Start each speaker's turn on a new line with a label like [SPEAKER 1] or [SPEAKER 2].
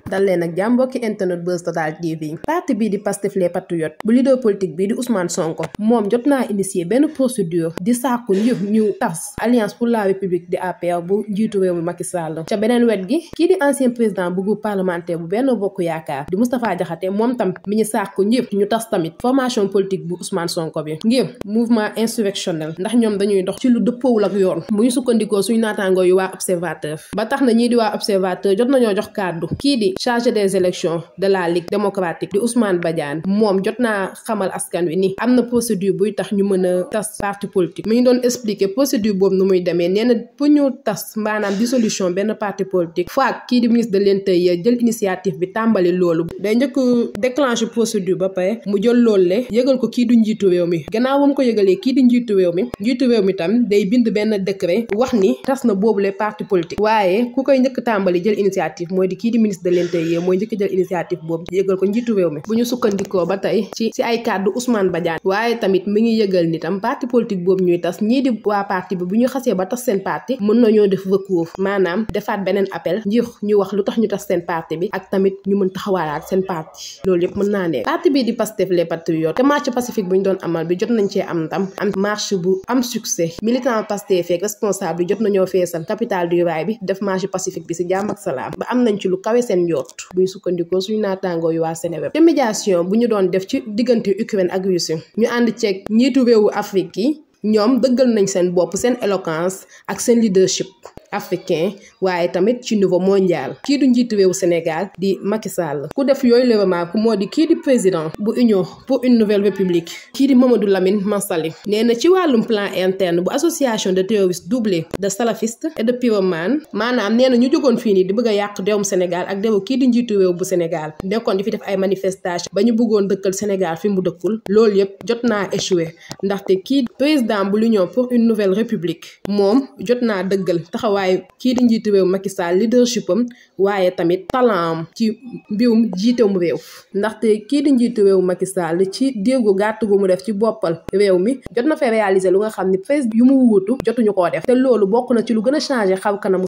[SPEAKER 1] dal leen ak jàmm mbokki internet Buzz Total TV parti bii di Pastef les patriotes bu leader politique bii di Ousmane Sonko moom jot naa initier benn procédure di sàkku ñu tas alliance pour la république di APR bu njiitu réew mi Macky Sall. ca beneen wet gi kii di ancien président bu groupe parlementaire bu Benno Bokk Yaakaar di Moustapha Diakhaté moom tam mi ñu sàkku ñëpp ñu tas tamit formation politique bu Ousmane Sonko bi ngir mouvement insurrectionnel ndax ñoom dañuy dox ci lu dëppoowul ak yoon bu ñu sukkandikoo suñu naataangoo yu waa observateur ba tax na ñii di waa observateur jot nañoo jox kàddu kii di chargé des élections de la Ligue démocratique di Ousmane Badiane moom jot naa xamal askan wi ni am na procédure buy tax ñu mën a tas parti politique mi ngi doon expliquer procédure boobu nu muy demee nee na pour ñu tas maanaam dissolution benn parti politique faak kii di ministre de l'intérieur jël initiative bi tàmbali loolu day njëkk déclencher procédure ba pare mu jël loolu le yëgal ko kii du njiitu réew mi gannaaw ba mu ko yëgalee kii di njiitu réew mi tam day bind benn décret wax ni tas na boobule parti politique waaye ku koy njëkk tàmbali jël initiative mooy di kii di ministre de l'intérieur mooy njëkk jël initiative boobu yëgal ko njiitu réew mi bu ñu sukkandikoo ba tey ci ay kàddu Ousmane Badiane waaye tamit mi ngi yëgal ni tam parti politique boobu ñuy tas ñii di waa parti bi bu ñu xasee ba tas seen parti mën nañoo def recours maanaam defaat beneen appel ngir ñu wax lu tax ñu tas seen parti bi ak tamit ñu mën taxawaalaat seen parti loolu yëpp mën naa ne parti bii di Pastef les patriotes te marche pacifique bu ñu doon amal bi jot nañ cee am ndam am marche bu am succès militant Pastef ak responsable bi jot nañoo feesal capitale du rail bi def marche pacifique bi si jàmm ak salaam ba am nañ ci lu kawe seen yoot bu ñu sukkandikoo suñu naataangoo yu waa Sénégal te médiation bu ñu doon def ci diggante Ukraine ak Russie ñu ànd ceeg njiitu réewu Afrique yi ñoom dëggal nañ seen bopp seen éloquence ak seen leadership africain waaye tamit ci niveau mondial kii du njiitu réewu Sénégal di Macky Sall ku def yooyu le remarque moo di kii di président bu Union pour une nouvelle république kii di Mamadou Lamine Massaly nee na ci wàllum plan interne bu association de terroristes doublée de salafistes et de pyromanes maanaam nee na ñu jógoon fii nii di bëgg a yàq déewum Sénégal ak déewu kii di njiitu réew bu Sénégal nekkoon di fi def ay manifestation ba ñu bëggoon dëkkal Sénégal fi mu dëkkul loolu yëpp jot naa échoué ndaxte kii président bu l'Union pour une nouvelle république moom jot naa dëggal taxawaay kii di njiitu réew Macky Sall leadership am waaye tamit talent am ci mbirum jiitewum réew ndaxte kii di njiitu réew Macky Sall ci diir gu gàtt gu mu def ci boppal réew mi jot na fee réaliser lu nga xam ni président yu mu wuutu jotuñu koo def te loolu bokk na ci lu gën a changé xaw kanam